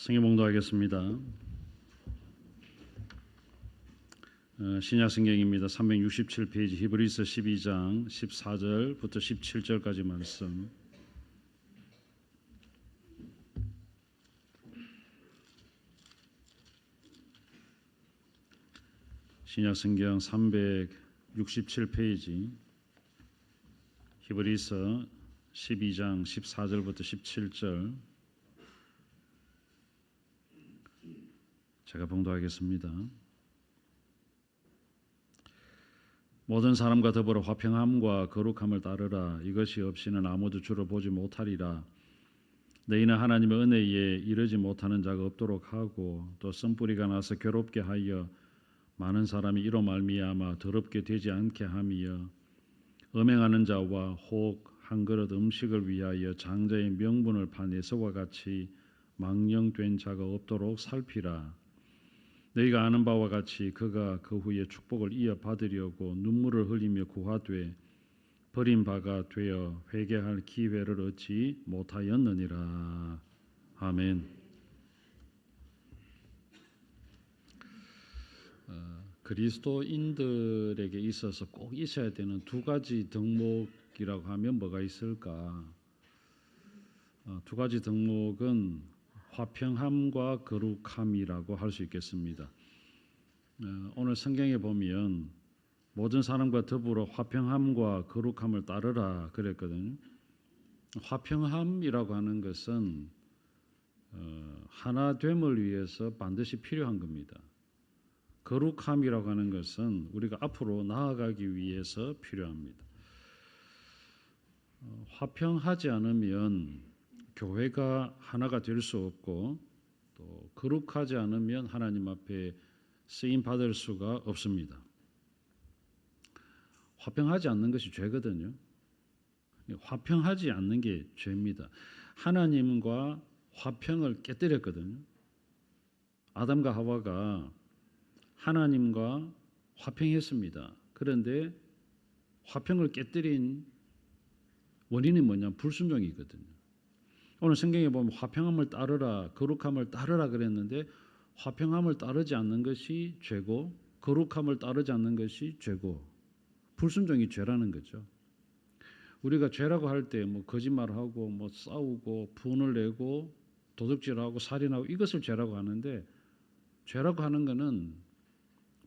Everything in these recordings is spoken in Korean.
성경 봉독하겠습니다. 신약 성경입니다. 367페이지 히브리서 12장 14절부터 17절까지 말씀. 신약 성경 367페이지 히브리서 12장 14절부터 17절 제가 봉독하겠습니다. 모든 사람과 더불어 화평함과 거룩함을 따르라. 이것이 없이는 아무도 주를 보지 못하리라. 너희는 하나님의 은혜에 이르지 못하는 자가 없도록 하고 또 쓴뿌리가 나서 괴롭게 하여 많은 사람이 이로 말미암아 더럽게 되지 않게 함이여 음행하는 자와 혹 한 그릇 음식을 위하여 장자의 명분을 판 에서와 같이 망령된 자가 없도록 살피라. 너희가 아는 바와 같이 그가 그 후에 축복을 이어받으려고 눈물을 흘리며 구하되 버린 바가 되어 회개할 기회를 얻지 못하였느니라. 아멘. 그리스도인들에게 있어서 꼭 있어야 되는 두 가지 덕목이라고 하면 뭐가 있을까? 두 가지 덕목은 화평함과 거룩함이라고 할 수 있겠습니다. 오늘 성경에 보면 모든 사람과 더불어 화평함과 거룩함을 따르라 그랬거든요. 화평함이라고 하는 것은 하나됨을 위해서 반드시 필요한 겁니다. 거룩함이라고 하는 것은 우리가 앞으로 나아가기 위해서 필요합니다. 화평하지 않으면 교회가 하나가 될 수 없고 또 거룩하지 않으면 하나님 앞에 쓰임 받을 수가 없습니다. 화평하지 않는 것이 죄거든요. 화평하지 않는 게 죄입니다. 하나님과 화평을 깨뜨렸거든요. 아담과 하와가 하나님과 화평했습니다. 그런데 화평을 깨뜨린 원인이 뭐냐면 불순종이거든요. 오늘 성경에 보면 화평함을 따르라, 거룩함을 따르라 그랬는데 화평함을 따르지 않는 것이 죄고 거룩함을 따르지 않는 것이 죄고 불순종이 죄라는 거죠. 우리가 죄라고 할 때 뭐 거짓말하고 뭐 싸우고 분을 내고 도둑질하고 살인하고 이것을 죄라고 하는데 죄라고 하는 것은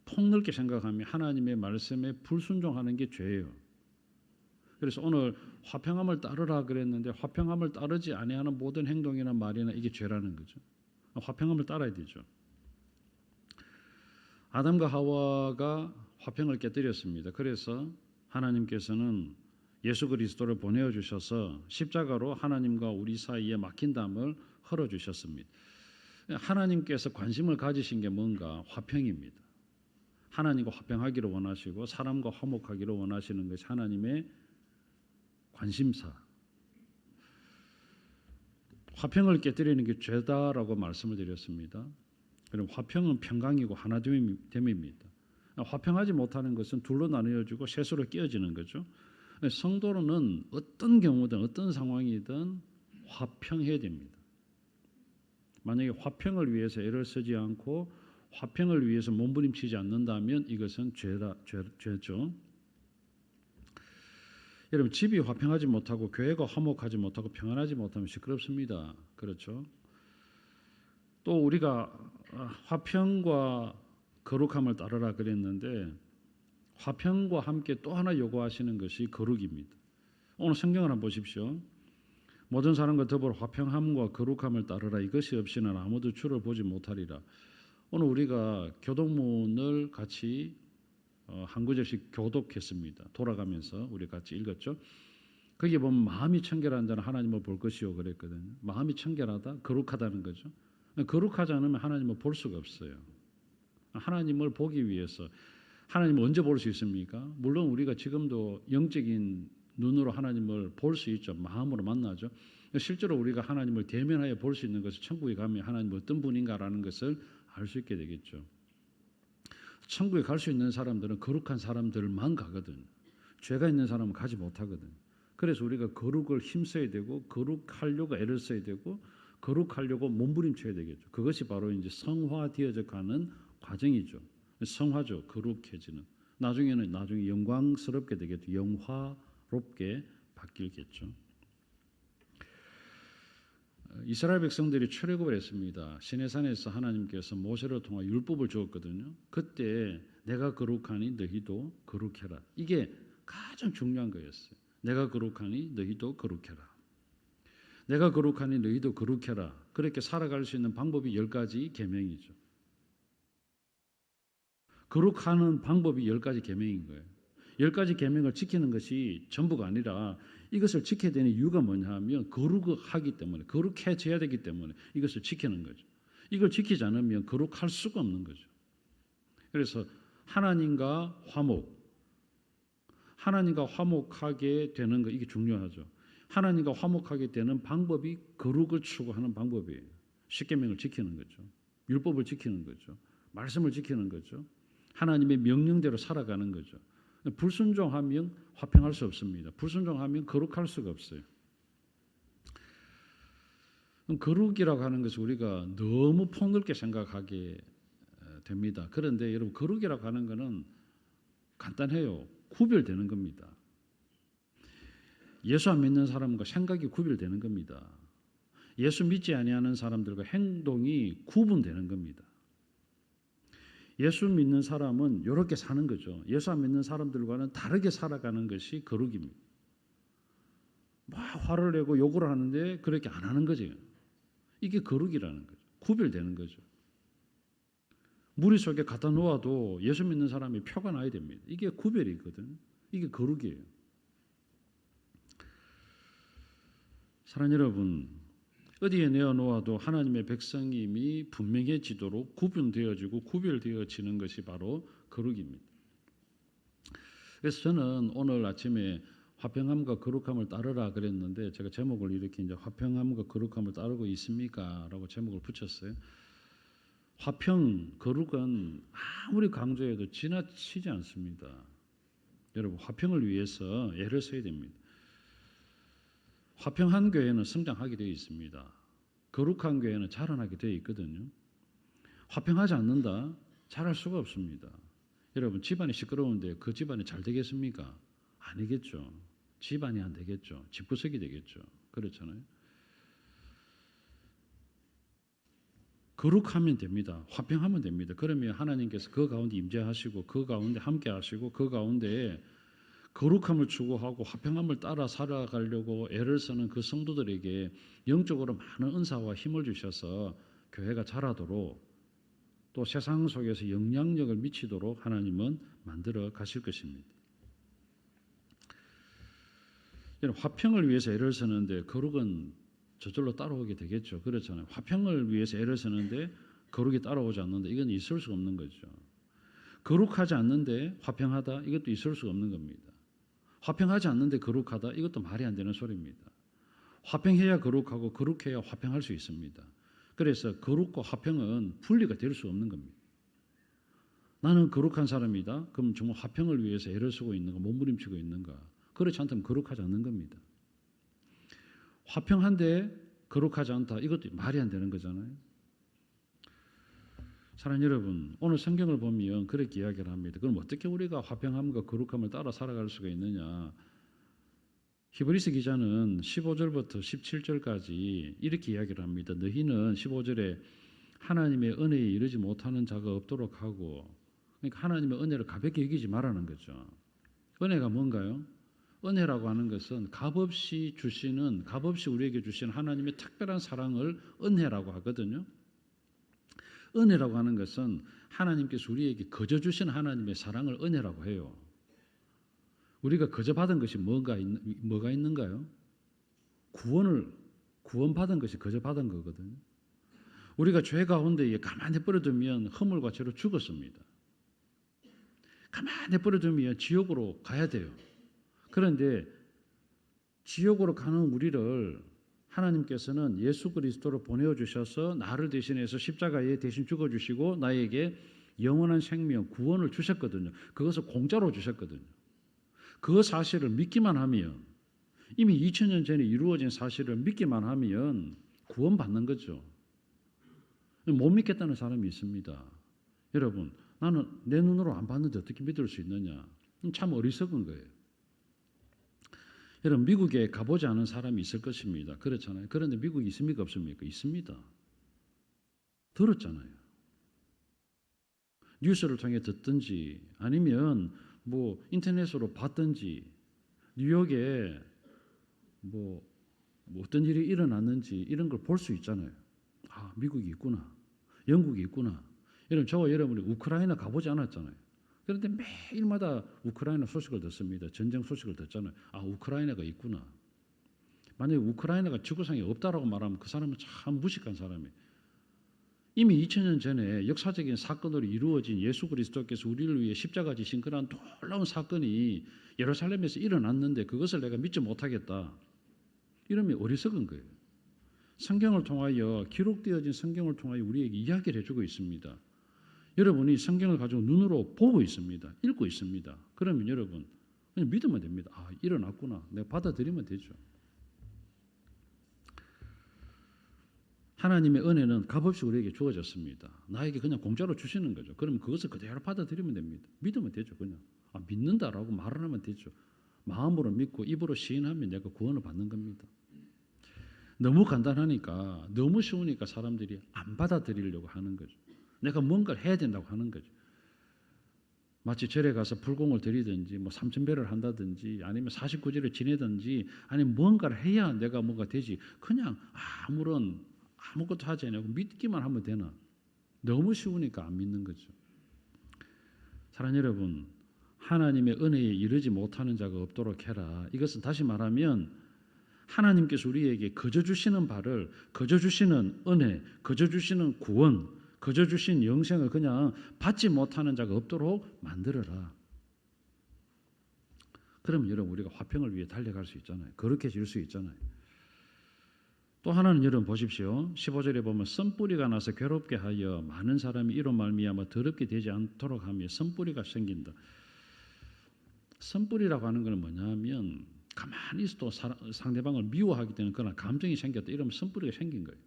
폭넓게 생각하면 하나님의 말씀에 불순종하는 게 죄예요. 그래서 오늘 화평함을 따르라 그랬는데 화평함을 따르지 아니하는 모든 행동이나 말이나 이게 죄라는 거죠. 화평함을 따라야 되죠. 아담과 하와가 화평을 깨뜨렸습니다. 그래서 하나님께서는 예수 그리스도를 보내어 주셔서 십자가로 하나님과 우리 사이에 막힌 담을 헐어 주셨습니다. 하나님께서 관심을 가지신 게 뭔가 화평입니다. 하나님과 화평하기를 원하시고 사람과 화목하기를 원하시는 것이 하나님의 관심사. 화평을 깨뜨리는 게 죄다라고 말씀을 드렸습니다. 그럼 화평은 평강이고 하나됨입니다. 화평하지 못하는 것은 둘로 나뉘어지고 셋으로 끼어지는 거죠. 성도는 어떤 경우든 어떤 상황이든 화평해야 됩니다. 만약에 화평을 위해서 애를 쓰지 않고 화평을 위해서 몸부림치지 않는다면 이것은 죄죠. 여러분 집이 화평하지 못하고 교회가 화목하지 못하고 평안하지 못하면 시끄럽습니다. 그렇죠? 또 우리가 화평과 거룩함을 따르라 그랬는데 화평과 함께 또 하나 요구하시는 것이 거룩입니다. 오늘 성경을 한번 보십시오. 모든 사람과 더불어 화평함과 거룩함을 따르라. 이것이 없이는 아무도 주를 보지 못하리라. 오늘 우리가 교독문을 같이 한 구절씩 교독했습니다. 돌아가면서 우리 같이 읽었죠. 거기에 보면 마음이 청결한 자는 하나님을 볼 것이요 그랬거든요. 마음이 청결하다, 거룩하다는 거죠. 거룩하지 않으면 하나님을 볼 수가 없어요. 하나님을 보기 위해서 하나님을 언제 볼 수 있습니까? 물론 우리가 지금도 영적인 눈으로 하나님을 볼 수 있죠. 마음으로 만나죠. 실제로 우리가 하나님을 대면하여 볼 수 있는 것은 천국에 가면 하나님 어떤 분인가라는 것을 알 수 있게 되겠죠. 천국에 갈 수 있는 사람들은 거룩한 사람들만 가거든. 죄가 있는 사람은 가지 못하거든. 그래서 우리가 거룩을 힘써야 되고 거룩하려고 애를 써야 되고 거룩하려고 몸부림쳐야 되겠죠. 그것이 바로 이제 성화되어져 가는 과정이죠. 성화죠. 거룩해지는. 나중에 영광스럽게 되겠죠. 영화롭게 바뀌겠죠. 이스라엘 백성들이 출애굽을 했습니다. 시내산에서 하나님께서 모세를 통해 율법을 주었거든요. 그때 내가 거룩하니 너희도 거룩해라. 이게 가장 중요한 거였어요. 내가 거룩하니 너희도 거룩해라. 내가 거룩하니 너희도 거룩해라. 그렇게 살아갈 수 있는 방법이 10가지 계명이죠. 거룩하는 방법이 10가지 계명인 거예요. 10가지 계명을 지키는 것이 전부가 아니라 이것을 지켜야 되는 이유가 뭐냐 하면 거룩하기 때문에, 거룩해져야 되기 때문에 이것을 지키는 거죠. 이걸 지키지 않으면 거룩할 수가 없는 거죠. 그래서 하나님과 화목하게 되는 거, 이게 중요하죠. 하나님과 화목하게 되는 방법이 거룩을 추구하는 방법이에요. 십계명을 지키는 거죠. 율법을 지키는 거죠. 말씀을 지키는 거죠. 하나님의 명령대로 살아가는 거죠. 불순종하면 화평할 수 없습니다. 불순종하면 거룩할 수가 없어요. 거룩이라고 하는 것을 우리가 너무 폭넓게 생각하게 됩니다. 그런데 여러분, 거룩이라고 하는 것은 간단해요. 구별되는 겁니다. 예수 안 믿는 사람과 생각이 구별되는 겁니다. 예수 믿지 아니하는 사람들과 행동이 구분되는 겁니다. 예수 믿는 사람은 이렇게 사는 거죠. 예수 안 믿는 사람들과는 다르게 살아가는 것이 거룩입니다. 막 화를 내고 욕을 하는데 그렇게 안 하는 거죠. 이게 거룩이라는 거죠. 구별되는 거죠. 무리 속에 갖다 놓아도 예수 믿는 사람이 표가 나야 됩니다. 이게 구별이거든요. 이게 거룩이에요. 사랑하는 여러분, 어디에 내어놓아도 하나님의 백성임이 분명해지도록 구분되어지고 구별되어지는 것이 바로 거룩입니다. 그래서 저는 오늘 아침에 화평함과 거룩함을 따르라 그랬는데 제가 제목을 이렇게 이제 화평함과 거룩함을 따르고 있습니까? 라고 제목을 붙였어요. 화평, 거룩은 아무리 강조해도 지나치지 않습니다. 여러분, 화평을 위해서 애를 써야 됩니다. 화평한 교회는 성장하게 되어 있습니다. 거룩한 교회는 자라나게 되어 있거든요. 화평하지 않는다? 자랄 수가 없습니다. 여러분, 집안이 시끄러운데 그 집안이 잘 되겠습니까? 아니겠죠. 집안이 안 되겠죠. 집구석이 되겠죠. 그렇잖아요. 거룩하면 됩니다. 화평하면 됩니다. 그러면 하나님께서 그 가운데 임재하시고 그 가운데 함께 하시고 그 가운데 거룩함을 추구하고 화평함을 따라 살아가려고 애를 쓰는 그 성도들에게 영적으로 많은 은사와 힘을 주셔서 교회가 자라도록 또 세상 속에서 영향력을 미치도록 하나님은 만들어 가실 것입니다. 화평을 위해서 애를 쓰는데 거룩은 저절로 따라오게 되겠죠. 그렇잖아요. 화평을 위해서 애를 쓰는데 거룩이 따라오지 않는다. 이건 있을 수가 없는 거죠. 거룩하지 않는데 화평하다. 이것도 있을 수가 없는 겁니다. 화평하지 않는데 거룩하다. 이것도 말이 안 되는 소리입니다. 화평해야 거룩하고 거룩해야 화평할 수 있습니다. 그래서 거룩과 화평은 분리가 될 수 없는 겁니다. 나는 거룩한 사람이다. 그럼 정말 화평을 위해서 애를 쓰고 있는가, 몸부림치고 있는가? 그렇지 않다면 거룩하지 않는 겁니다. 화평한데 거룩하지 않다. 이것도 말이 안 되는 거잖아요. 사랑하는 여러분, 오늘 성경을 보면 그렇게 이야기를 합니다. 그럼 어떻게 우리가 화평함과 거룩함을 따라 살아갈 수가 있느냐? 히브리서 기자는 15절부터 17절까지 이렇게 이야기를 합니다. 너희는 15절에 하나님의 은혜에 이르지 못하는 자가 없도록 하고, 그러니까 하나님의 은혜를 가볍게 여기지 말라는 거죠. 은혜가 뭔가요? 은혜라고 하는 것은 값없이 우리에게 주시는 하나님의 특별한 사랑을 은혜라고 하거든요. 은혜라고 하는 것은 하나님께서 우리에게 거저 주신 하나님의 사랑을 은혜라고 해요. 우리가 거저 받은 것이 뭐가 있는가요? 구원받은 것이 거저 받은 거거든요. 우리가 죄 가운데 가만히 버려두면 허물과 죄로 죽었습니다. 가만히 버려두면 지옥으로 가야 돼요. 그런데 지옥으로 가는 우리를 하나님께서는 예수 그리스도로 보내주셔서 나를 대신해서 십자가에 대신 죽어주시고 나에게 영원한 생명, 구원을 주셨거든요. 그것을 공짜로 주셨거든요. 그 사실을 믿기만 하면, 이미 2000년 전에 이루어진 사실을 믿기만 하면 구원받는 거죠. 못 믿겠다는 사람이 있습니다. 여러분, 나는 내 눈으로 안 봤는데 어떻게 믿을 수 있느냐? 참 어리석은 거예요. 여러분, 미국에 가보지 않은 사람이 있을 것입니다. 그렇잖아요. 그런데 미국이 있습니까? 없습니까? 있습니다. 들었잖아요. 뉴스를 통해 듣든지 아니면 뭐 인터넷으로 봤든지 뉴욕에 뭐 어떤 일이 일어났는지 이런 걸 볼 수 있잖아요. 아, 미국이 있구나. 영국이 있구나. 여러분, 저와 여러분이 우크라이나 가보지 않았잖아요. 그런데 매일마다 우크라이나 소식을 듣습니다. 전쟁 소식을 듣잖아요. 아, 우크라이나가 있구나. 만약에 우크라이나가 지구상에 없다라고 말하면 그 사람은 참 무식한 사람이에요. 이미 2000년 전에 역사적인 사건으로 이루어진 예수 그리스도께서 우리를 위해 십자가 지신 그러한 놀라운 사건이 예루살렘에서 일어났는데 그것을 내가 믿지 못하겠다. 이러면 어리석은 거예요. 성경을 통하여 기록되어진 성경을 통하여 우리에게 이야기를 해주고 있습니다. 여러분이 성경을 가지고 눈으로 보고 있습니다. 읽고 있습니다. 그러면 여러분 그냥 믿으면 됩니다. 아, 일어났구나. 내가 받아들이면 되죠. 하나님의 은혜는 값없이 우리에게 주어졌습니다. 나에게 그냥 공짜로 주시는 거죠. 그러면 그것을 그대로 받아들이면 됩니다. 믿으면 되죠. 그냥 믿는다라고 말을 하면 되죠. 마음으로 믿고 입으로 시인하면 내가 구원을 받는 겁니다. 너무 간단하니까 너무 쉬우니까 사람들이 안 받아들이려고 하는 거죠. 내가 뭔가를 해야 된다고 하는 거죠. 마치 절에 가서 불공을 드리든지 뭐 삼천배를 한다든지 아니면 49제를 지내든지 아니면 뭔가를 해야 내가 뭔가 되지. 그냥 아무것도 하지 않고 믿기만 하면 되나. 너무 쉬우니까 안 믿는 거죠. 사랑하는 여러분, 하나님의 은혜에 이르지 못하는 자가 없도록 해라. 이것은 다시 말하면 하나님께서 우리에게 거저 주시는 바를, 거저 주시는 은혜, 거저 주시는 구원, 거저 주신 영생을 그냥 받지 못하는 자가 없도록 만들어라. 그러면 여러분 우리가 화평을 위해 달려갈 수 있잖아요. 거룩해질 수 있잖아요. 또 하나는 여러분 보십시오. 15절에 보면 쓴뿌리가 나서 괴롭게 하여 많은 사람이 이로 말미암아 더럽게 되지 않도록 하며 쓴뿌리가 생긴다. 쓴뿌리라고 하는 것은 뭐냐면 가만히 있어도 상대방을 미워하게 되는 그런 감정이 생겼다. 이러면 쓴뿌리가 생긴 거예요.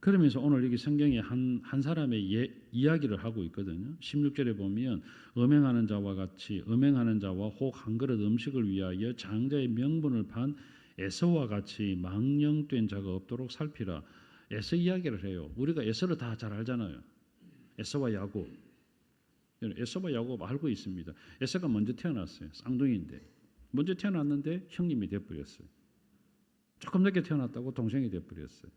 그러면서 오늘 여기 성경에 한 사람의 이야기를 하고 있거든요. 16절에 보면 음행하는 자와 같이 음행하는 자와 혹 한 그릇 음식을 위하여 장자의 명분을 판 에서와 같이 망령된 자가 없도록 살피라. 에서 이야기를 해요. 우리가 에서를 다 잘 알잖아요. 에서와 야곱. 에서와 야곱 알고 있습니다. 에서가 먼저 태어났어요. 쌍둥이인데. 먼저 태어났는데 형님이 돼버렸어요. 조금 늦게 태어났다고 동생이 돼버렸어요.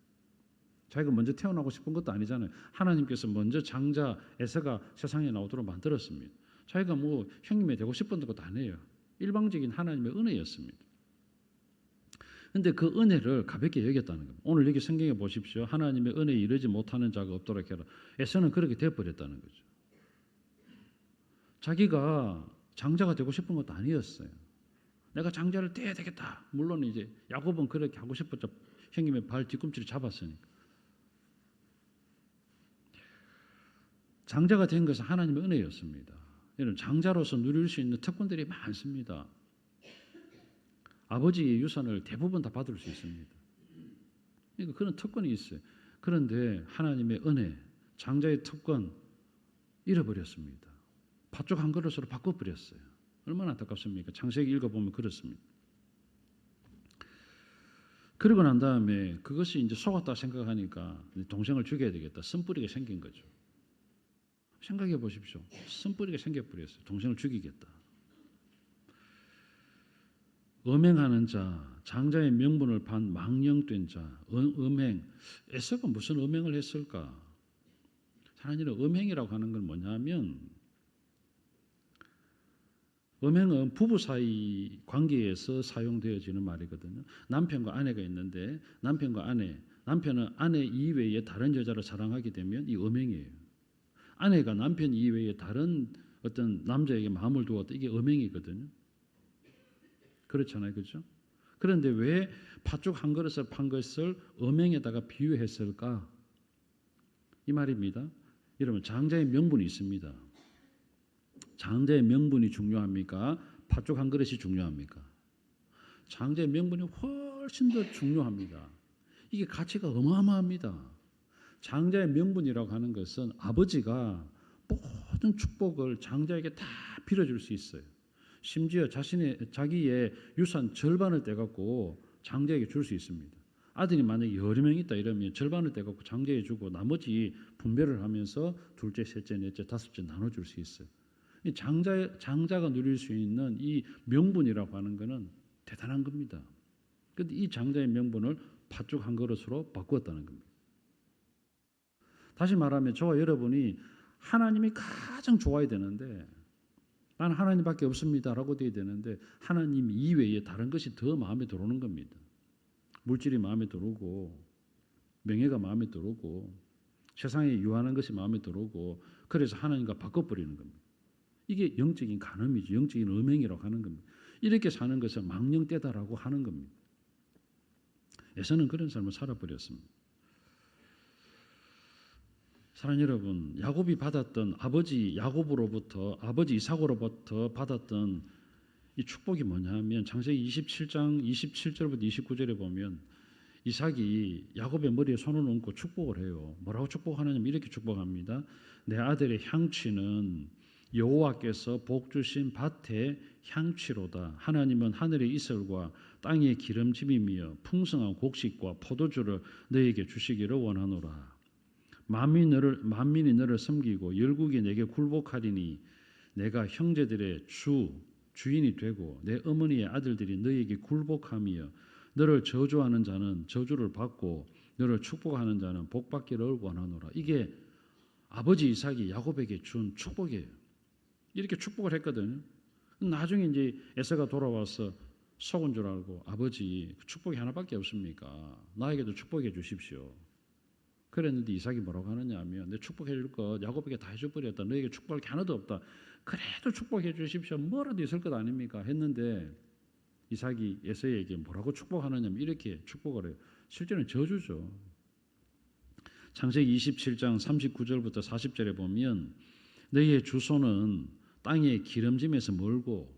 자기가 먼저 태어나고 싶은 것도 아니잖아요. 하나님께서 먼저 장자 에서가 세상에 나오도록 만들었습니다. 자기가 뭐 형님이 되고 싶은 것도 아니에요. 일방적인 하나님의 은혜였습니다. 그런데 그 은혜를 가볍게 여겼다는 겁니다. 오늘 여기 성경에 보십시오. 하나님의 은혜에 이르지 못하는 자가 없도록 해라. 에서는 그렇게 되어버렸다는 거죠. 자기가 장자가 되고 싶은 것도 아니었어요. 내가 장자를 떼야 되겠다. 물론 이제 야곱은 그렇게 하고 싶었죠. 형님의 발 뒤꿈치를 잡았으니까. 장자가 된 것은 하나님의 은혜였습니다. 여러분, 장자로서 누릴 수 있는 특권들이 많습니다. 아버지의 유산을 대부분 다 받을 수 있습니다. 그러니까 그런 특권이 있어요. 그런데 하나님의 은혜, 장자의 특권 잃어버렸습니다. 팥죽 한 그릇으로 바꿔버렸어요. 얼마나 안타깝습니까? 창세기 읽어보면 그렇습니다. 그러고 난 다음에 그것이 이제 속았다 생각하니까 동생을 죽여야 되겠다. 쓴뿌리가 생긴 거죠. 생각해 보십시오. 쓴뿌리가 생겨버렸어요. 동생을 죽이겠다. 음행하는 자, 장자의 명분을 판 망령된 자, 음행. 에서가 무슨 음행을 했을까? 하나님은 음행이라고 하는 건 뭐냐면 음행은 부부 사이 관계에서 사용되어지는 말이거든요. 남편과 아내가 있는데 남편은 아내 이외에 다른 여자를 사랑하게 되면 이 음행이에요. 아내가 남편 이외에 다른 어떤 남자에게 마음을 두었다. 이게 음행이거든요. 그렇잖아요. 그렇죠? 그런데 왜 팥죽 한 그릇을 판 것을 음행에다가 비유했을까? 이 말입니다. 여러분, 장자의 명분이 있습니다. 장자의 명분이 중요합니까? 팥죽 한 그릇이 중요합니까? 장자의 명분이 훨씬 더 중요합니다. 이게 가치가 어마어마합니다. 장자의 명분이라고 하는 것은 아버지가 모든 축복을 장자에게 다 빌어줄 수 있어요. 심지어 자기의 유산 절반을 떼갖고 장자에게 줄 수 있습니다. 아들이 만약에 여러 명 있다 이러면 절반을 떼갖고 장자에 주고 나머지 분배를 하면서 둘째, 셋째, 넷째, 다섯째 나눠줄 수 있어요. 이 장자가 누릴 수 있는 이 명분이라고 하는 것은 대단한 겁니다. 그런데 이 장자의 명분을 팥죽 한 그릇으로 바꾸었다는 겁니다. 다시 말하면 저와 여러분이 하나님이 가장 좋아야 되는데 나는 하나님밖에 없습니다라고 돼야 되는데 하나님 이외에 다른 것이 더 마음에 들어오는 겁니다. 물질이 마음에 들어오고 명예가 마음에 들어오고 세상에 유한한 것이 마음에 들어오고 그래서 하나님과 바꿔버리는 겁니다. 이게 영적인 간음이죠. 영적인 음행이라고 하는 겁니다. 이렇게 사는 것을 망령되다라고 하는 겁니다. 에서는 그런 삶을 살아버렸습니다. 사랑하는 여러분, 야곱이 받았던 아버지 야곱으로부터 아버지 이삭으로부터 받았던 이 축복이 뭐냐면 창세기 27장 27절부터 29절에 보면 이삭이 야곱의 머리에 손을 얹고 축복을 해요. 뭐라고 축복하느냐면 이렇게 축복합니다. 내 아들의 향취는 여호와께서 복 주신 밭의 향취로다. 하나님은 하늘의 이슬과 땅의 기름짐이며 풍성한 곡식과 포도주를 너에게 주시기를 원하노라. 만민이 너를 섬기고 열국이 내게 굴복하리니 내가 형제들의 주인이 되고 내 어머니의 아들들이 너에게 굴복하며 너를 저주하는 자는 저주를 받고 너를 축복하는 자는 복받기를 원하노라. 이게 아버지 이삭이 야곱에게 준 축복이에요. 이렇게 축복을 했거든요. 나중에 이제 에서가 돌아와서 속은 줄 알고 아버지 축복이 하나밖에 없습니까? 나에게도 축복해 주십시오. 그랬는데 이삭이 뭐라고 하느냐 하면 내 축복해 줄 것 야곱에게 다 해줘버렸다. 너에게 축복할 게 하나도 없다. 그래도 축복해 주십시오. 뭐라도 있을 것 아닙니까? 했는데 이삭이 에서에게 뭐라고 축복하느냐 하면 이렇게 축복을 해요. 실제는 저주죠. 창세기 27장 39절부터 40절에 보면 너희의 주소는 땅의 기름짐에서 멀고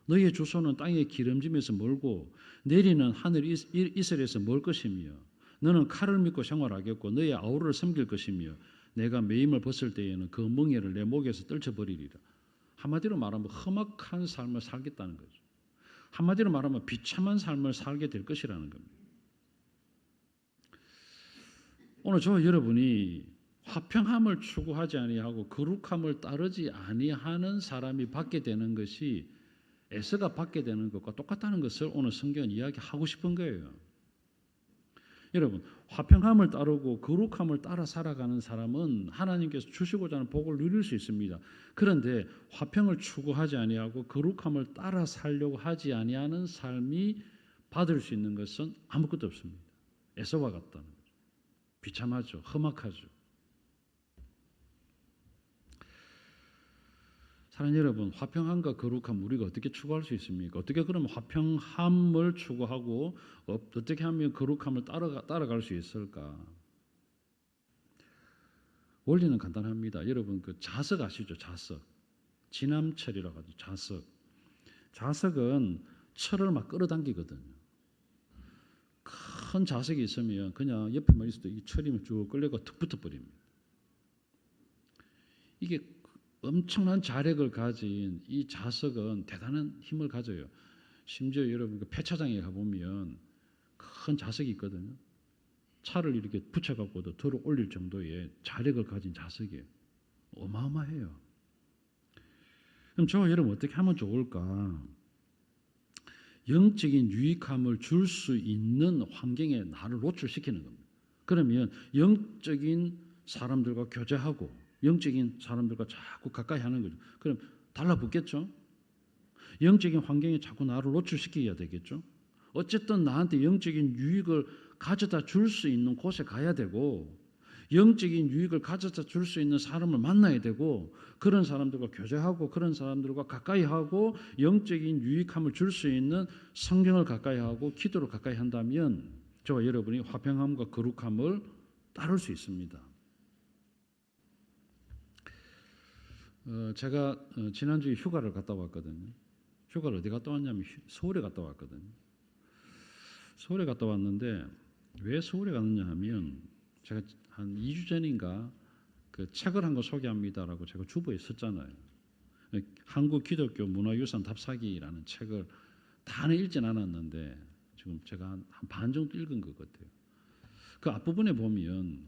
너희의 주소는 땅의 기름짐에서 멀고 내리는 하늘 이슬에서 멀 것이며 너는 칼을 믿고 생활하겠고 너희 아우를 섬길 것이며 내가 매임을 벗을 때에는 그 멍에를 내 목에서 떨쳐버리리라. 한마디로 말하면 험악한 삶을 살겠다는 거죠. 한마디로 말하면 비참한 삶을 살게 될 것이라는 겁니다. 오늘 저와 여러분이 화평함을 추구하지 아니하고 거룩함을 따르지 아니하는 사람이 받게 되는 것이 에서가 받게 되는 것과 똑같다는 것을 오늘 성경은 이야기하고 싶은 거예요. 여러분, 화평함을 따르고 거룩함을 따라 살아가는 사람은 하나님께서 주시고자 하는 복을 누릴 수 있습니다. 그런데 화평을 추구하지 아니하고 거룩함을 따라 살려고 하지 아니하는 삶이 받을 수 있는 것은 아무것도 없습니다. 에서와 같다는 거죠. 비참하죠. 험악하죠. 사랑하는 여러분, 화평함과 거룩함 우리가 어떻게 추구할 수 있습니까? 어떻게 그러면 화평함을 추구하고 어떻게 하면 거룩함을 따라갈 수 있을까? 원리는 간단합니다. 여러분 그 자석 아시죠? 자석. 진암철이라고 하죠. 자석. 자석은 철을 막 끌어당기거든요. 큰 자석이 있으면 그냥 옆에만 있어도 이 철이 쭉 끌려가 툭 붙어버립니다. 이게 엄청난 자력을 가진 이 자석은 대단한 힘을 가져요. 심지어 여러분 그 폐차장에 가보면 큰 자석이 있거든요. 차를 이렇게 붙여갖고도 들어 올릴 정도의 자력을 가진 자석이에요. 어마어마해요. 그럼 저와 여러분 어떻게 하면 좋을까? 영적인 유익함을 줄 수 있는 환경에 나를 노출시키는 겁니다. 그러면 영적인 사람들과 교제하고 영적인 사람들과 자꾸 가까이 하는 거죠. 그럼 달라붙겠죠? 영적인 환경에 자꾸 나를 노출시켜야 되겠죠? 어쨌든 나한테 영적인 유익을 가져다 줄 수 있는 곳에 가야 되고 영적인 유익을 가져다 줄 수 있는 사람을 만나야 되고 그런 사람들과 교제하고 그런 사람들과 가까이 하고 영적인 유익함을 줄 수 있는 성경을 가까이 하고 기도를 가까이 한다면 저와 여러분이 화평함과 거룩함을 따를 수 있습니다. 제가 지난주에 휴가를 갔다 왔거든요. 휴가를 어디 갔다 왔냐면 서울에 갔다 왔거든요. 서울에 갔다 왔는데 왜 서울에 갔느냐 하면 제가 한 2주 전인가 그 책을 한 거 소개합니다라고 제가 주보에 썼잖아요. 한국 기독교 문화유산 답사기라는 책을 다는 읽진 않았는데 지금 제가 한 반 정도 읽은 것 같아요. 그 앞부분에 보면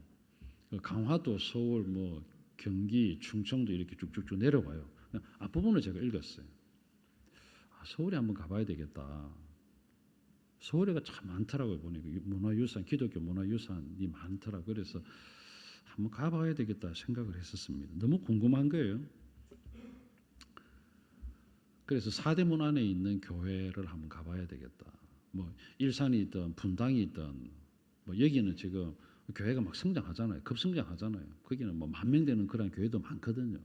그 강화도, 서울, 뭐 경기, 충청도 이렇게 쭉쭉쭉 내려와요. 앞부분을 제가 읽었어요. 서울에 한번 가봐야 되겠다. 서울에가 참 많더라고요. 보니까 문화유산, 기독교 문화유산이 많더라. 그래서 한번 가봐야 되겠다 생각을 했었습니다. 너무 궁금한 거예요. 그래서 사대문 안에 있는 교회를 한번 가봐야 되겠다. 뭐 일산이 있던 분당이 있던 뭐 여기는 지금 교회가 막 성장하잖아요. 급성장하잖아요. 거기는 뭐 10,000명 되는 그런 교회도 많거든요.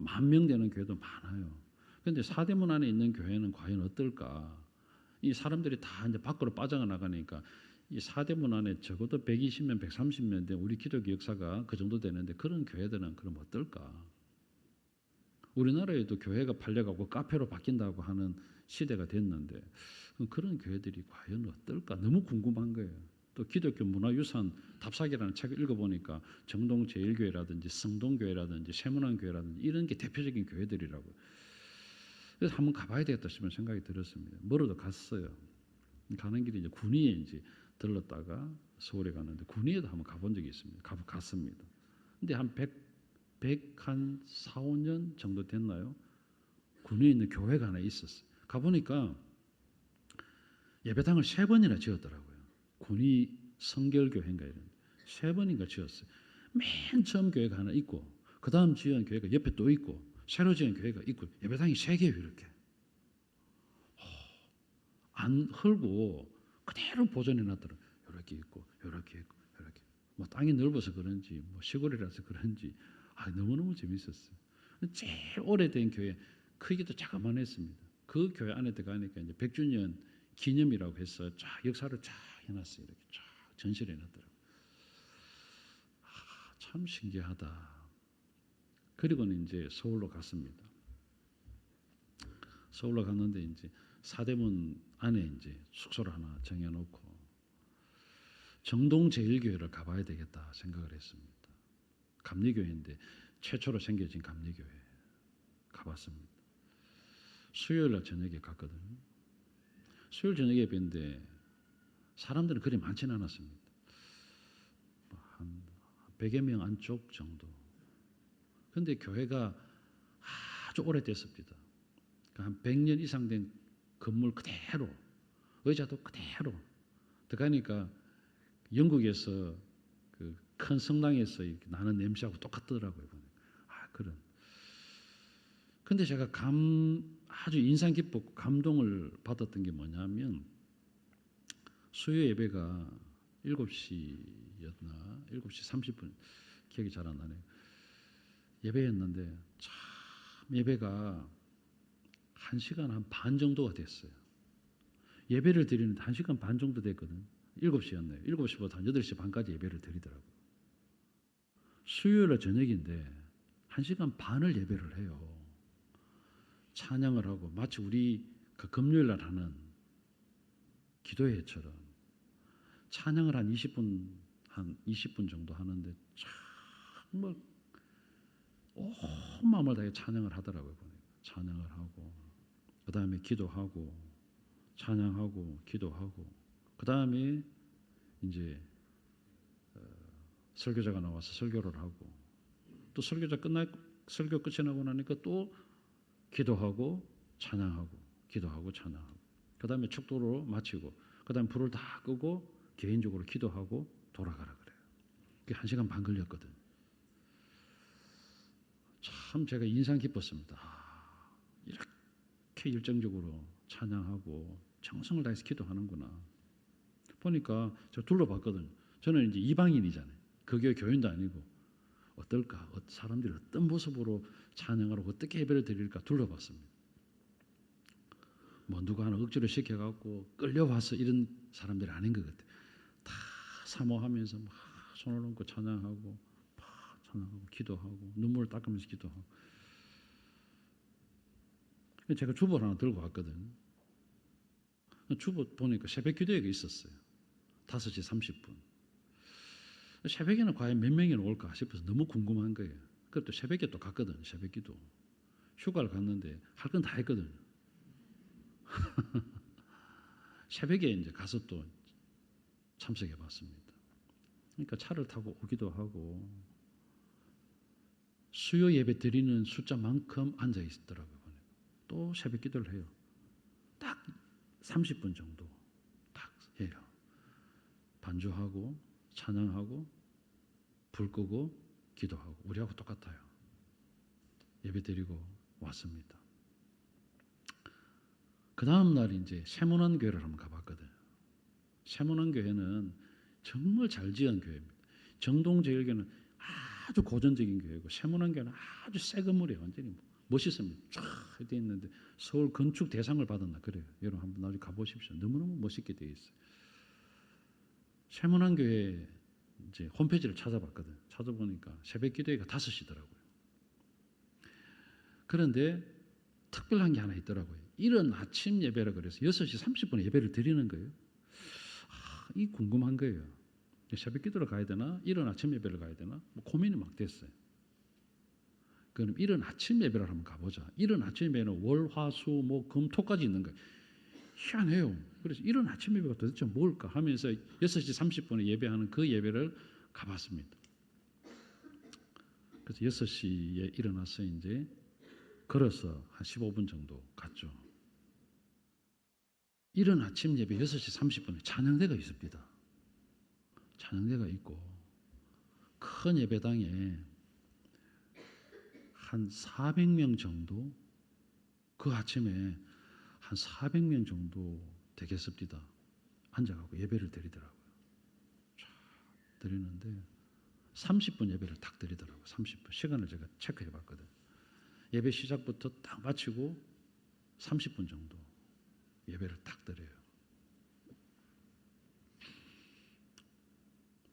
10,000명 되는 교회도 많아요. 그런데 사대문 안에 있는 교회는 과연 어떨까? 이 사람들이 다 이제 밖으로 빠져나가니까 이 사대문 안에 적어도 120년, 130년 된 우리 기독교 역사가 그 정도 되는데 그런 교회들은 그럼 어떨까? 우리나라에도 교회가 팔려가고 카페로 바뀐다고 하는 시대가 됐는데 그런 교회들이 과연 어떨까? 너무 궁금한 거예요. 또 기독교 문화유산 답사기라는 책을 읽어보니까 정동제일교회라든지 성동교회라든지 세문안교회라든지 이런 게 대표적인 교회들이라고요. 그래서 한번 가봐야 되겠다 싶은 생각이 들었습니다. 멀어도 갔어요. 가는 길에 이제 군위에 이제 들렀다가 서울에 가는데 군위에도 한번 가본 적이 있습니다. 갔습니다. 근데 한 4, 5년 정도 됐나요? 군위에 있는 교회가 하나 있었어요. 가보니까 예배당을 3번이나 지었더라고요. 군위 성결교회인가 이런 3번인가 지었어요. 맨 처음 교회가 하나 있고 그 다음 지은 교회가 옆에 또 있고 새로 지은 교회가 있고 예배당이 3개예요. 이렇게 안 헐고 그대로 보존해 놨더라고요. 이렇게 있고 이렇게 있고 이렇게 뭐 땅이 넓어서 그런지 뭐 시골이라서 그런지 너무너무 재밌었어요. 제일 오래된 교회 크기도 자그만했습니다. 그 교회 안에 들어가니까 이제 100주년 기념이라고 해서 쫙 역사를 쫙 해놨어요. 이렇게 쫙 전시를 해놨더라고요. 참 신기하다. 그리고는 이제 서울로 갔습니다. 서울로 갔는데 이제 사대문 안에 이제 숙소를 하나 정해놓고 정동제일교회를 가봐야 되겠다 생각을 했습니다. 감리교회인데 최초로 생겨진 감리교회 가봤습니다. 수요일날 저녁에 갔거든요. 수요일 저녁에 뵀는데 사람들은 그리 많지는 않았습니다. 한 100여 명 안쪽 정도. 그런데 교회가 아주 오래됐습니다. 한 100년 이상 된 건물 그대로, 의자도 그대로. 들어가니까 영국에서 그 큰 성당에서 나는 냄새하고 똑같더라고요. 그런. 근데 제가 아주 인상 깊었고 감동을 받았던 게 뭐냐면 수요 예배가 7시였나 7시 30분 기억이 잘 안 나네요. 예배였는데 참 예배가 1시간 한 반 정도가 됐어요. 예배를 드리는데 1시간 반 정도 됐거든. 7시였네요. 7시부터 한 8시 반까지 예배를 드리더라고요. 수요일 저녁인데 1시간 반을 예배를 해요. 찬양을 하고 마치 우리 그 금요일 날 하는 기도회처럼 찬양을 한 20분 정도 하는데 정말 온 마음을 다해 찬양을 하더라고요. 찬양을 하고 그 다음에 기도하고 찬양하고 기도하고 그 다음에 이제 설교자가 나와서 설교를 하고 또 설교 끝이 나고 나니까 또 기도하고 찬양하고 기도하고 찬양하고 그 다음에 축도로 마치고 그 다음에 불을 다 끄고 개인적으로 기도하고 돌아가라 그래요. 그게 1시간 반 걸렸거든. 참 제가 인상 깊었습니다. 이렇게 열정적으로 찬양하고 정성을 다해서 기도하는구나. 보니까 제가 둘러봤거든요. 저는 이제 이방인이잖아요. 그 교회 교인도 아니고 어떨까? 사람들이 어떤 모습으로 찬양을 하고 어떻게 예배를 드릴까 둘러봤습니다. 뭐 누가 하나 억지로 시켜갖고 끌려와서 이런 사람들이 아닌 것 같아요. 다 사모하면서 막 손을 얹고 찬양하고 찬양하고 기도하고 눈물을 닦으면서 기도하고. 제가 주보를 하나 들고 왔거든요. 주보 보니까 새벽 기도회가 있었어요. 5시 30분. 새벽에는 과연 몇 명이나 올까 싶어서 너무 궁금한 거예요. 그것도 새벽에 또 갔거든. 새벽 기도. 휴가를 갔는데 할 건 다 했거든요. 새벽에 이제 가서 또 참석해 봤습니다. 그러니까 차를 타고 오기도 하고 수요 예배 드리는 숫자만큼 앉아 있더라고요. 또 새벽 기도를 해요. 딱 30분 정도 딱 해요. 반주하고 찬양하고 불 끄고 기도하고 우리하고 똑같아요. 예배 드리고 왔습니다. 그 다음 날 이제 세문안 교회를 한번 가봤거든요. 세문안 교회는 정말 잘 지은 교회입니다. 정동제일교는 아주 고전적인 교회고 세문안 교회는 아주 새 건물이에요. 완전히 멋있습니다. 쫙 되어 있는데 서울 건축 대상을 받았나 그래요. 여러분 한번 나중에 가보십시오. 너무너무 멋있게 되어 있어요. 세문안 교회 이제 홈페이지를 찾아봤거든. 찾아보니까 새벽 기도회가 5시더라고요. 그런데 특별한 게 하나 있더라고요. 이른 아침 예배라 그래서 6시 30분에 예배를 드리는 거예요. 이 궁금한 거예요. 새벽 기도를 가야 되나? 이른 아침 예배를 가야 되나? 고민이 막 됐어요. 그럼 이른 아침 예배를 한번 가보자. 이른 아침 예배는 월, 화, 수, 목, 금, 토까지 있는 거예요. 희한해요. 그래서 이른 아침 예배가 도대체 뭘까 하면서 6시 30분에 예배하는 그 예배를 가봤습니다. 그래서 6시에 일어나서 이제 걸어서 한 15분 정도 갔죠. 이른 아침 예배 6시 30분에 찬양대가 있습니다. 찬양대가 있고 큰 예배당에 한 400명 정도 그 아침에 한 400명 정도 되겠습니다. 앉아가고 예배를 드리더라고요. 드리는데 30분 예배를 딱 드리더라고요. 30분 시간을 제가 체크해 봤거든요. 예배 시작부터 딱 마치고 30분 정도 예배를 딱 드려요.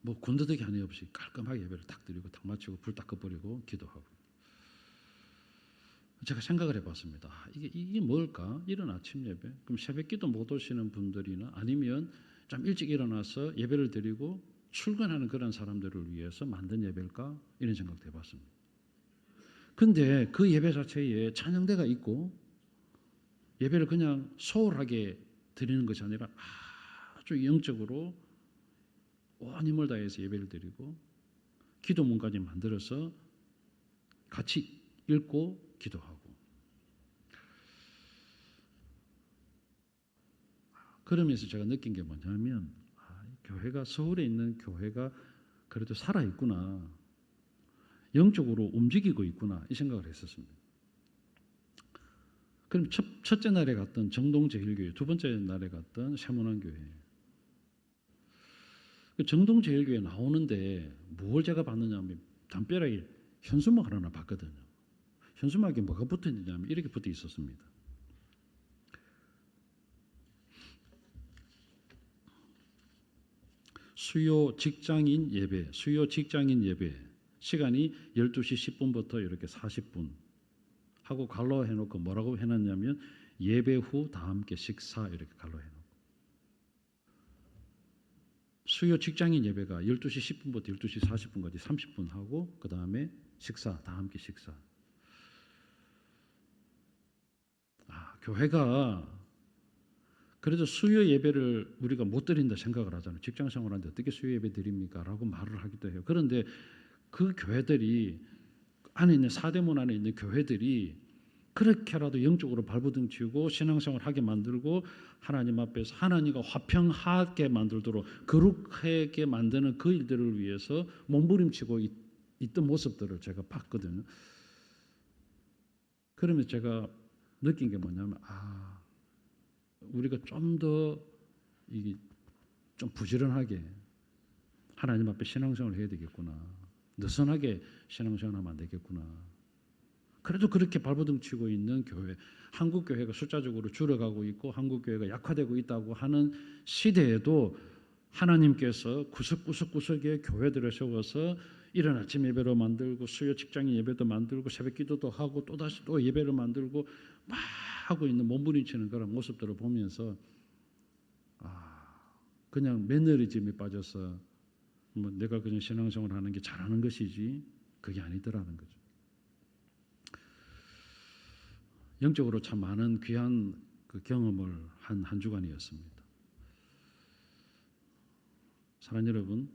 뭐 군더더기 하나 없이 깔끔하게 예배를 딱 드리고 딱 마치고 불 딱 꺼버리고 기도하고. 제가 생각을 해봤습니다. 이게 뭘까? 이른 아침 예배? 그럼 새벽기도 못 오시는 분들이나 아니면 좀 일찍 일어나서 예배를 드리고 출근하는 그런 사람들을 위해서 만든 예배일까? 이런 생각도 해봤습니다. 근데 그 예배 자체에 찬양대가 있고 예배를 그냥 소홀하게 드리는 것이 아니라 아주 영적으로 온 힘을 다해서 예배를 드리고 기도문까지 만들어서 같이 읽고 기도하고. 그러면서 제가 느낀 게 뭐냐면 교회가 서울에 있는 교회가 그래도 살아있구나. 영적으로 움직이고 있구나. 이 생각을 했었습니다. 그럼 첫째 날에 갔던 정동제일교회, 두 번째 날에 갔던 세문안교회. 정동제일교회 나오는데 뭘 제가 봤느냐 하면 담벼락에 현수막 하나 봤거든요. 현수막에 뭐가 붙어 있느냐면 이렇게 붙어 있었습니다. 수요 직장인 예배, 수요 직장인 예배 시간이 12시 10분부터 이렇게 40분 하고 갈로 해놓고 뭐라고 해놨냐면 예배 후 다 함께 식사 이렇게 갈로 해놓고 수요 직장인 예배가 12시 10분부터 12시 40분까지 30분 하고 그 다음에 식사 다 함께 식사. 교회가 그래도 수요 예배를 우리가 못 드린다 생각을 하잖아요. 직장 생활하는데 어떻게 수요 예배 드립니까? 라고 말을 하기도 해요. 그런데 그 교회들이 안에 있는 사대문 안에 있는 교회들이 그렇게라도 영적으로 발버둥치고 신앙생활을 하게 만들고 하나님 앞에서 하나님과 화평하게 만들도록 거룩하게 만드는 그 일들을 위해서 몸부림치고 있던 모습들을 제가 봤거든요. 그러면 제가 느낀 게 뭐냐면 우리가 좀 더 이게 좀 부지런하게 하나님 앞에 신앙생활을 해야 되겠구나. 느슨하게 신앙생활하면 안 되겠구나. 그래도 그렇게 발버둥치고 있는 교회, 한국 교회가 숫자적으로 줄어가고 있고 한국 교회가 약화되고 있다고 하는 시대에도 하나님께서 구석구석구석에 교회들을 세워서 이른 아침 예배로 만들고 수요 직장인 예배도 만들고 새벽 기도도 하고 또다시 또 예배를 만들고 막 하고 있는 몸부림치는 그런 모습들을 보면서 그냥 매너리즘에 빠져서 뭐 내가 그냥 신앙생활 하는 게 잘하는 것이지 그게 아니더라는 거죠. 영적으로 참 많은 귀한 그 경험을 한 주간이었습니다. 사랑하는 여러분,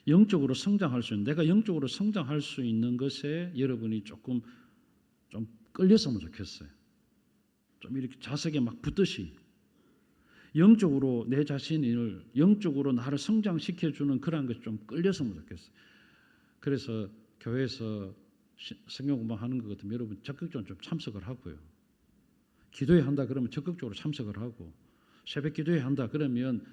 영적으로 성장할 수 있는, 내가 영적으로 성장할 수 있는 것에 여러분이 조금 좀 끌렸으면 좋겠어요. 좀 이렇게 자석에 막 붙듯이 영적으로 내 자신을 영적으로 나를 성장시켜주는 그런 것이 좀 끌렸으면 좋겠어요. 그래서 교회에서 성경 공부하는 것 같으면 여러분 적극적으로 좀 참석을 하고요. 기도회 한다 그러면 적극적으로 참석을 하고, 새벽 기도회 한다 그러면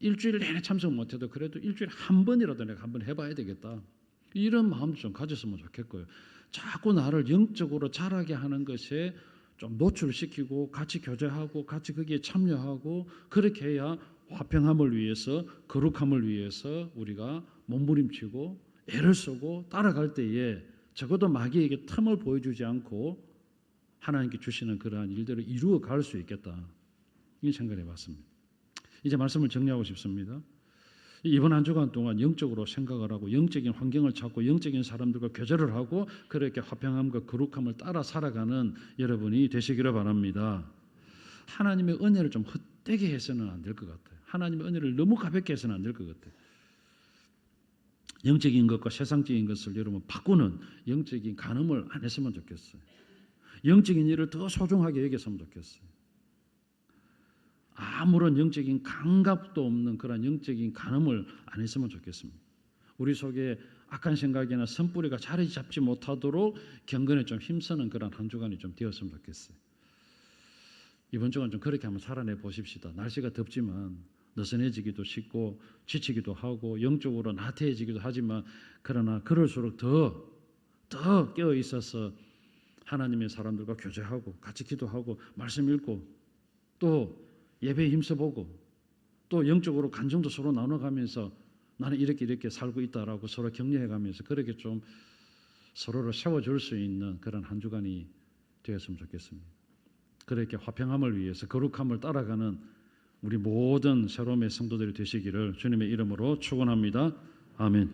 일주일 내내 참석 못해도 그래도 일주일에 한 번이라도 내가 한번 해봐야 되겠다, 이런 마음도 좀 가졌으면 좋겠고요. 자꾸 나를 영적으로 자라게 하는 것에 좀 노출시키고 같이 교제하고 같이 거기에 참여하고, 그렇게 해야 화평함을 위해서, 거룩함을 위해서 우리가 몸부림치고 애를 쓰고 따라갈 때에 적어도 마귀에게 틈을 보여주지 않고 하나님께 주시는 그러한 일들을 이루어 갈 수 있겠다, 이 생각을 해봤습니다. 이제 말씀을 정리하고 싶습니다. 이번 한 주간 동안 영적으로 생각을 하고 영적인 환경을 찾고 영적인 사람들과 교제를 하고 그렇게 화평함과 거룩함을 따라 살아가는 여러분이 되시기를 바랍니다. 하나님의 은혜를 좀 헛되게 해서는 안 될 것 같아요. 하나님의 은혜를 너무 가볍게 해서는 안 될 것 같아요. 영적인 것과 세상적인 것을 여러분 바꾸는 영적인 간음을 안 했으면 좋겠어요. 영적인 일을 더 소중하게 여겼으면 좋겠어요. 아무런 영적인 감각도 없는 그런 영적인 간음을 안 했으면 좋겠습니다. 우리 속에 악한 생각이나 선뿌리가 자리 잡지 못하도록 경건에 좀 힘쓰는 그런 한 주간이 좀 되었으면 좋겠어요. 이번 주간 좀 그렇게 한번 살아내 보십시다. 날씨가 덥지만 느슨해지기도 쉽고 지치기도 하고 영적으로 나태해지기도 하지만, 그러나 그럴수록 더 깨어 있어서 하나님의 사람들과 교제하고 같이 기도하고 말씀 읽고 또 예배에 힘써보고 또 영적으로 간증도 서로 나눠가면서 나는 이렇게 살고 있다라고 서로 격려해가면서 그렇게 좀 서로를 세워줄 수 있는 그런 한 주간이 되었으면 좋겠습니다. 그렇게 화평함을 위해서 거룩함을 따라가는 우리 모든 새로움의 성도들이 되시기를 주님의 이름으로 축원합니다. 아멘.